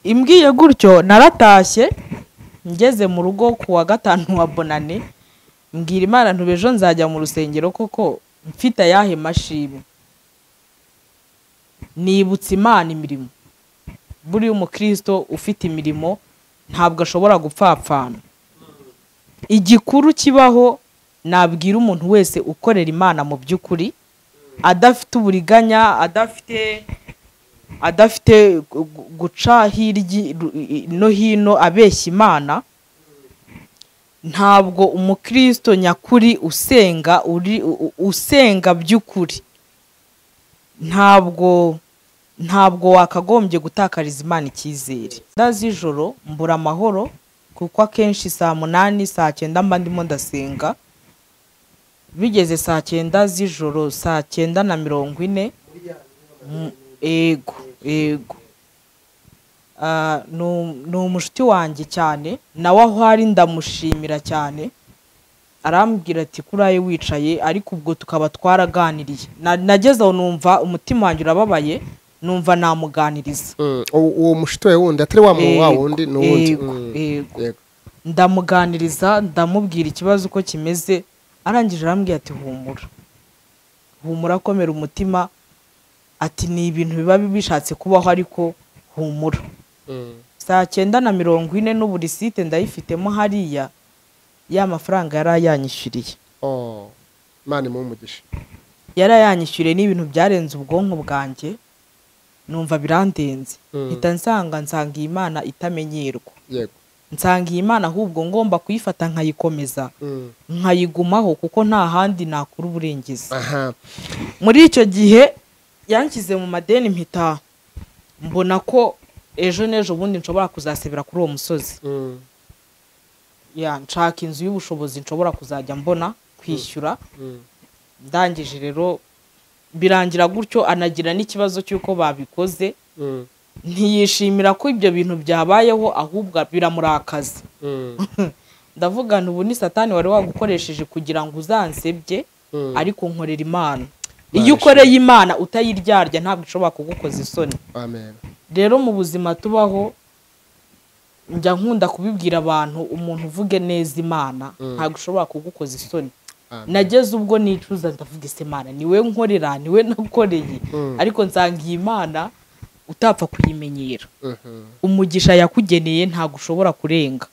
Imbwiye gutyo naratashye, ngeze mu rugo ku wa 5 wa bonane, mbwira Imana ntubejo nzajya mu rusengero koko mfite ayahe mashimwe. Nibutse Imana imirimo. Buri umukristo ufite imirimo ntabwo ashobora gupfapfana. Igikuru kibaho, nabwira umuntu wese ukorera Imana mu by'ukuri, adafite uburiganya, adafite guca hirya no hino abeshya Imana, ntabwo umukristo nyakuri usenga by'ukuri, ntabwo wakagombye gutakariza Imana icyizere. Ndazijoro mbura amahoro, kuko akenshi 8 saa 9 mba ndimo ndasenga. Bigeze saa 9 z'ijoro, saa 9:40, ego ni umushuti wanjye cyane, nawe aho ari ndamushimira cyane. Arambwira ati kuraye wicaye, ariko ubwo tukaba twaraganiriye. Nageze aho numva umutima wanjye urababaye, numva namuganiriza. Uwo mushuti we wundi atari wa wundi n'uwundi. Yego. Ndamuganiriza, ndamubwira ikibazo uko kimeze, arangije arambwira ati humura komera umutima, ati ni ibintu biba bishatse kubaho ariko humura. Saa 9:40 n'uburisite ndayifitemo hariya, ya mafaranga yarayanyishyuriye. Imana imumugisha. Yarayanyishyuriye n'ibintu byarenze ubwonko bwanjye, numva birandenze. Nsanga Imana itamenyerwa. Yego. Nsanga Imana ahubwo ngomba kuyifata nkayikomeza, nkayigumaho, kuko nta handi nakura uburengezi. Muri icyo gihe yanshyize mu madeni, mpita mbona ko ejo n'ejo bundi nshobora kuzasebera kuri uwo musozi. Nshaka inzu y'ubushobozi nshobora kuzajya mbona kwishyura. Ndangije rero birangira gutyo, anagira n'ikibazo cy'uko babikoze. Ntiyishimira ko ibyo bintu byabayeho, ahubwo biramurakaza. Ndavuga ubu ni Satani wari wagukoresheje kugira ngo uzansebye, ariko nkorera Imana. Iyo ukoreye Imana utayiryarya ntabwo ishobora kugukoza isoni. Amen. Rero mu buzima tubaho, njya nkunda kubibwira abantu, umuntu uvuge neza Imana ntabwo ushobora kugukoza isoni. Nageze ubwo nicuza, ndavuga ese Imana niwe nkorera, niwe nakoreye, ariko nsanga Imana utapfa kuyimenyera. Umugisha yakugeneye ntabwo ushobora kurenga.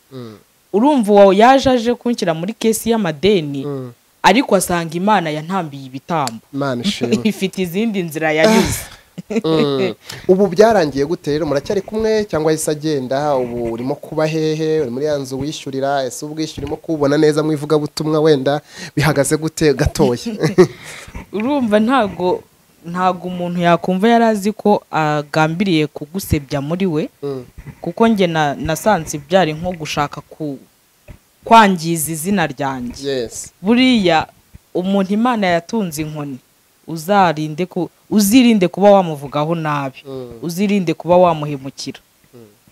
Urumva wawe yaje kunshyira muri kesi y'amadeni, ariko asanga Imana yantambiye ibitambo. Imana ishimwe. Ifite izindi nzira yanyuze. ubu byarangiye gute rero, muracyari kumwe cyangwa yahise agenda? Ubu urimo kuba hehe? Uri muri ya nzu wishyurira? Ese ubwishyura urimo kubona neza mu ivugabutumwa? Wenda bihagaze gute gatoya? urumva ntago umuntu yakumva yari azi ko agambiriye kugusebya muri we, kuko njye nasanze byari nko gushaka kwangiza izina ryanjye. Buriya umuntu Imana yatunze inkoni, uzirinde kuba wamuvugaho nabi, uzirinde kuba wamuhemukira.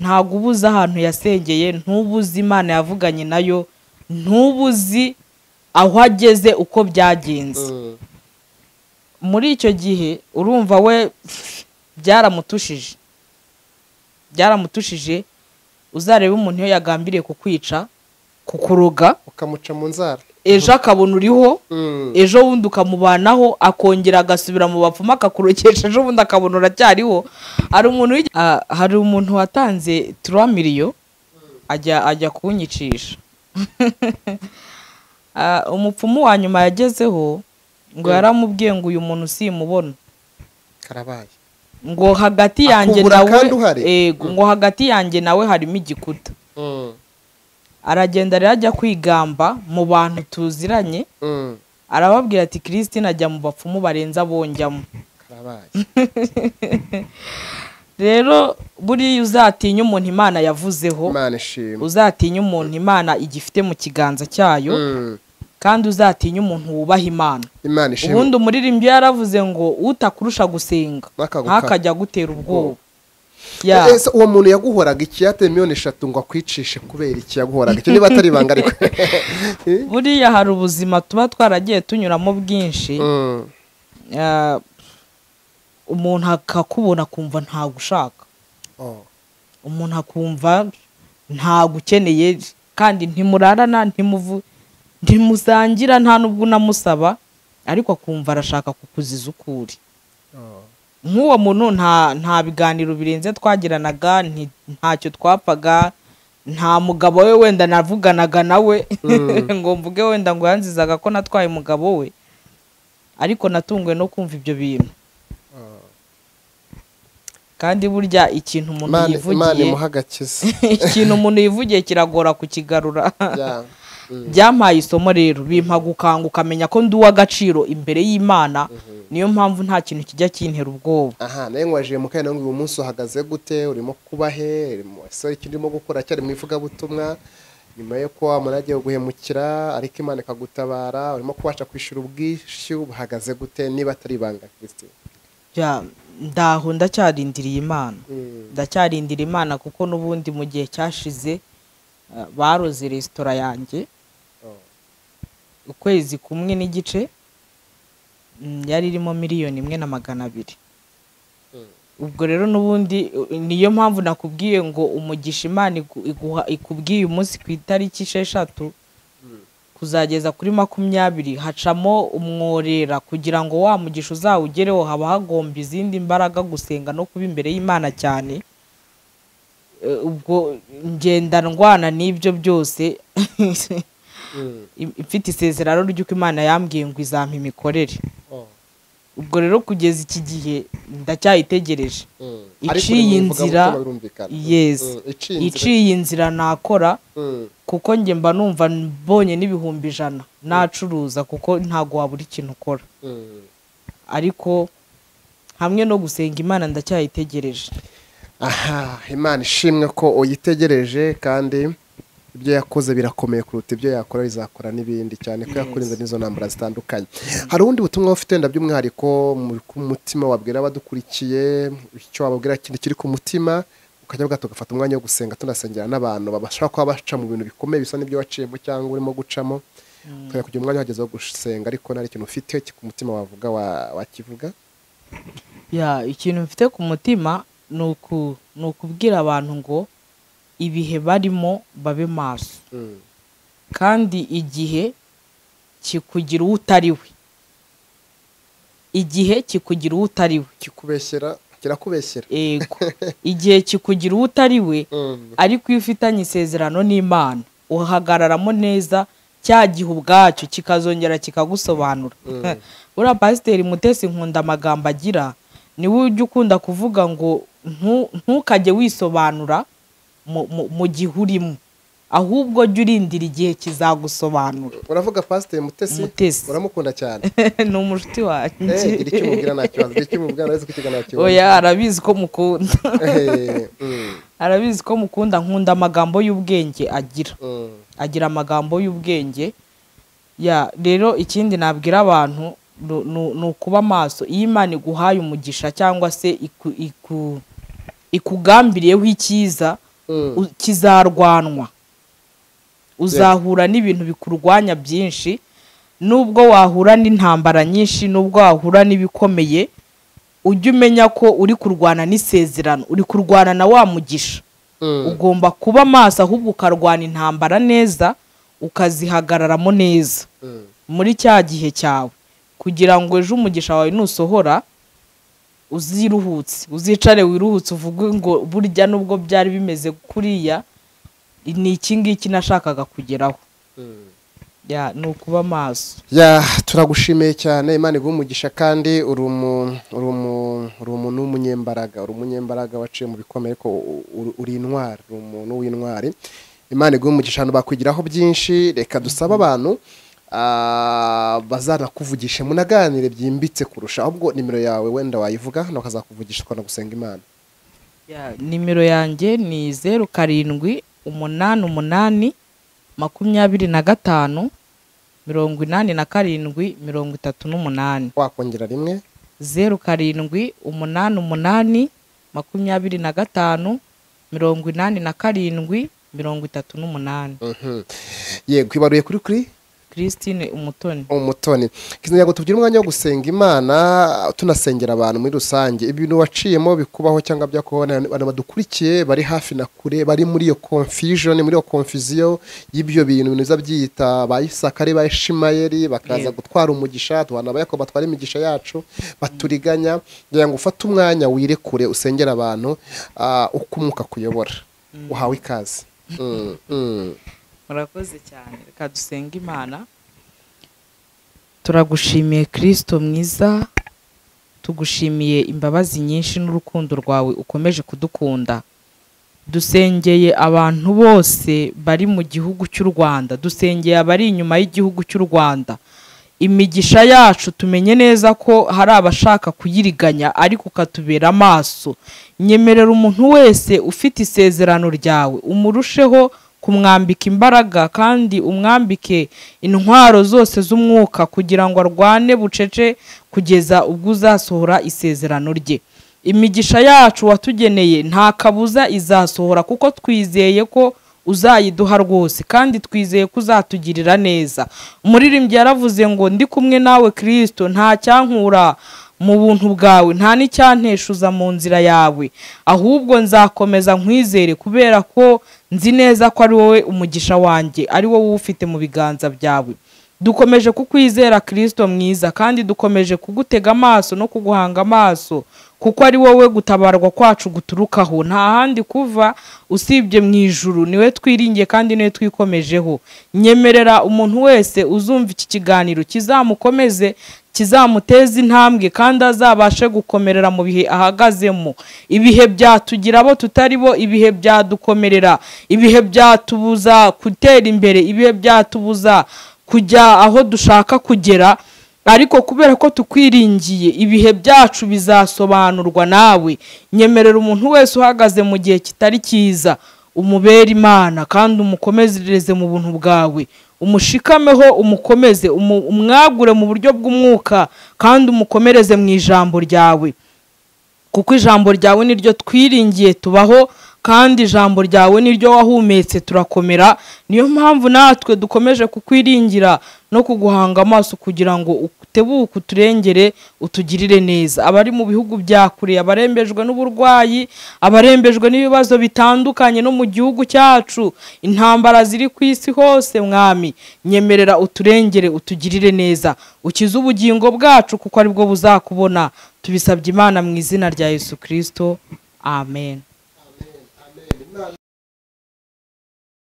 Ntabwo ubuzi ahantu yasengeye, ntubuzi Imana yavuganye nayo, ntubuzi aho ageze uko byagenze. Muri icyo gihe urumva we byaramutushije. Uzarebe umuntu iyo yagambiriye kukwica, kukuroga, ukamuca mu nzara, ejo akabona uriho, ejo bundi ukamubanaho, akongera agasubira mu bapfumu akakurokesha, ejo bundi akabona uracyariho. Hari umuntu watanze 3 miliyo ajya kunyicisha. Umupfumu wa nyuma yagezeho ngo yaramubwiye ngo uyu muntu simubona, karabaye, ngo hagati yanjye nawe ngo hagati yanjye nawe harimo igikuta. Aragenda rero ajya kwigamba mu bantu tuziranye, arababwira ati Christine ajya mu bapfumu barenza bonjyamo. Rero buriya uzatinya umuntu Imana yavuzeho, uzatinya umuntu Imana igifite mu kiganza cyayo, kandi uzatinya umuntu wubaha Imana. Ubundi umuririmbyi yaravuze ngo utakurusha gusenga ntakajya gutera ubwoba. Ese uwo muntu yaguhoraga iki? Yateye miliyoni 3 ngo akwicishe kubera iki yaguhoraga icyo? Niba atari ibanga ariko buriya hari ubuzima tuba twaragiye tunyuramo bwinshi. Umuntu akakubona akumva ntagushaka, umuntu akumva ntagukeneye, kandi ntimurarana, ntimusangira, nta nubwo unamusaba, ariko akumva arashaka kukuziza ukuri. Nk'uwo muntu nta biganiro birenze twagiranaga, ntacyo twapfaga, nta mugabo we wenda navuganaga nawe ngo mvuge wenda ngo yanzizaga ko natwaye umugabo we, ariko natunguwe no kumva ibyo bintu. Kandi burya ikintu umuntu yivugiye, ikintu umuntu yivugiye kiragora kukigarura. Byampaye isomo rero, bimpa gukanguka, amenya ko ndi uw'agaciro imbere y'Imana. Niyo mpamvu nta kintu kijya kintera ubwoba. Nawe ngwaje mu kanya ngo uyu munsi uhagaze gute? Urimo kuba he? Ese iki ndimo gukora cyari mu ivugabutumwa nyuma yo ko amaragiye guhemukira ariko Imana ikagutabara? Urimo kubasha kwishura ubwishyu, buhagaze gute niba atari ibanga Christine? Ndaho ndacyarindiriye Imana, kuko n'ubundi mu gihe cyashize baroze resitora yanjye ukwezi kumwe n'igice, yari irimo 1,200,000. Ubwo rero n'ubundi niyo mpamvu nakubwiye ngo umugisha Imana ikubwiye umunsi ku itariki 6 kuzageza kuri 20 hacamo umworera, kugira ngo wa mugisha uzawugereho haba hagomba izindi mbaraga, gusenga no kuba imbere y'Imana cyane. Ubwo ngenda ndwana n'ibyo byose mfite isezerano ry'uko Imana yambwiye ngo izampa imikorere. Ubwo rero kugeza iki gihe ndacyayitegereje. Iciye inzira nakora, kuko njye mba numva mbonye n'ibihumbi 100 nacuruza, kuko ntago wabura ikintu ukora. Ariko hamwe no gusenga Imana ndacyayitegereje. Imana ishimwe ko uyitegereje, kandi ibyo yakoze birakomeye kuruta ibyo yakora, bizakora n'ibindi, cyane ko yakurinze n'izo ntambara zitandukanye. Hari ubundi butumwa ufite by'umwihariko ku mutima wabwira abadukurikiye? Icyo wababwira kindi kiri ku mutima, ukajya tugafata umwanya wo gusenga, tunasengera n'abantu babashaka kuba baca mu bintu bikomeye bisa n'ibyo waciyemo cyangwa urimo gucamo, tukajya kugira umwanya wageze wo gusenga. Ariko nari ikintu ufite ku mutima wavuga, wakivuga? Ikintu mfite ku mutima ni ukubwira abantu ngo ibihe barimo babe maso, kandi igihe kikugira uwo utari we, igihe kikugira uwo utari we, kirakubeshyera. Igihe kikugira uwo utari we, ariko iyo ufitanye isezerano n'Imana uhagararamo neza, cya gihe ubwacyo kikazongera kikagusobanura. Uriya Pasiteri Mutesi nkunda amagambo agira, niwe ujya ukunda kuvuga ngo ntukajye wisobanura mu gihe urimo, ahubwo jya urindira igihe kizagusobanura. Uravuga Pasiteri Mutesi, uramukunda cyane? Ni umushuti wanjye. Gira icyo umubwira nta kibazo, gira icyo umubwira arabizi ko ikiganiro kibazo. Oya, arabizi ko mukunda. Arabizi ko mukunda, nkunda amagambo y'ubwenge agira. Agira amagambo y'ubwenge. Rero ikindi nabwira abantu ni ukuba maso. Iyo Imana iguhaye umugisha cyangwa se ikugambiriyeho icyiza, kizarwanwa. Uzahura n'ibintu bikurwanya byinshi, nubwo wahura n'intambara nyinshi, nubwo wahura n'ibikomeye, ujye umenya ko uri kurwana n'isezerano, uri kurwana na wa mugisha. Ugomba kuba maso, ahubwo ukarwana intambara neza, ukazihagararamo neza muri cya gihe cyawe, kugira ngo ejo umugisha wawe nusohora uziruhutse, uzicare wiruhutse, uvuge ngo burya nubwo byari bimeze kuriya, ni iki ngiki nashakaga kugeraho. Ni ukuba maso. Turagushimiye cyane, Imana iguhe umugisha, kandi uri umuntu w'umunyembaraga, uri umunyembaraga waciye mu bikomeye, ko uri intwari, uri umuntu w'intwari. Imana iguhe umugisha, abantu bakwigiraho byinshi. Reka dusabe abantu bazanakuvugisha, munaganire byimbitse kurusha. Ahubwo nimero yawe wenda wayivuga hano bakazakuvugisha twanagusenga Imana. Nimero yanjye ni 0788258738. Wakongera rimwe? 0788258738. Yego, ibaruye kuri Christine Umutoni. Kizagira ngo tugire umwanya wo gusenga Imana, tunasengera abantu muri rusange. Ibintu waciyemo bikubaho cyangwa byakubona, abantu badukurikiye bari hafi na kure, bari muri iyo confusion, muri iyo confusion y'ibyo bintu biza byita ba Isaka ari ba Ishimayeli, bakaza gutwara umugisha, tubana ba Yakobo batwara imigisha yacu, baturiganya. Ngira ngo ufate umwanya wirekure usengera abantu, uko Umwuka kuyobora. Uhawe ikaze. Murakoze cyane. Reka dusenge Imana. Turagushimiye Kristo mwiza, tugushimiye imbabazi nyinshi n'urukundo rwawe ukomeje kudukunda. Dusengeye abantu bose bari mu gihugu cy'u Rwanda, dusengeye abari inyuma y'igihugu cy'u Rwanda. Imigisha yacu tumenye neza ko hari abashaka kuyiriganya, ariko ukatubera amaso. Nyemerera umuntu wese ufite isezerano ryawe, umurusheho kumwambika imbaraga, kandi umwambike intwaro zose z'umwuka, kugira ngo arwane bucece kugeza ubwo uzasohora isezerano rye. Imigisha yacu watugeneye nta kabuza izasohora, kuko twizeye ko uzayiduha rwose, kandi twizeye ko uzatugirira neza. Umuririmbyi yaravuze ngo ndi kumwe nawe Kristo, nta cyankura mu buntu bwawe, nta n'icyanteshuza mu nzira yawe, ahubwo nzakomeza nkwizere, kubera ko nzi neza ko ari wowe umugisha wanjye, ari wowe ufite mu biganza byawe. Dukomeje kukwizera Kristo mwiza, kandi dukomeje kugutega amaso no kuguhanga amaso, kuko ari wowe gutabarwa kwacu guturukaho. Nta handi kuva usibye mu ijuru, niwe twiringiye kandi niwe twikomejeho. Nyemerera umuntu wese uzumva iki kiganiro kizamukomeze, kizamuteza intambwe, kandi azabashe gukomerera mu bihe ahagazemo. Ibihe byatugira abo tutari bo, ibihe byadukomerera, ibihe byatubuza gutera imbere, ibihe byatubuza kujya aho dushaka kugera, ariko kubera ko tukwiringiye, ibihe byacu bizasobanurwa nawe. Nyemerera umuntu wese uhagaze mu gihe kitari cyiza, umubere Imana, kandi umukomezereze mu buntu bwawe. Umushikameho, umukomeze, umwagure mu buryo bw'umwuka, kandi umukomereze mu ijambo ryawe, kuko ijambo ryawe niryo twiringiye tubaho, kandi ijambo ryawe niryo wahumetse turakomera. Niyo mpamvu natwe dukomeje kukwiringira no kuguhanga amaso, kugira ngo utebuke uturengere, utugirire neza. Abari mu bihugu bya kure, abarembejwe n'uburwayi, abarembejwe n'ibibazo bitandukanye no mu gihugu cyacu, intambara ziri ku isi hose, Mwami, nyemerera uturengere, utugirire neza, ukize ubugingo bwacu, kuko ari bwo buzakubona. Tubisabye Imana mu izina rya Yesu Kristo, amen.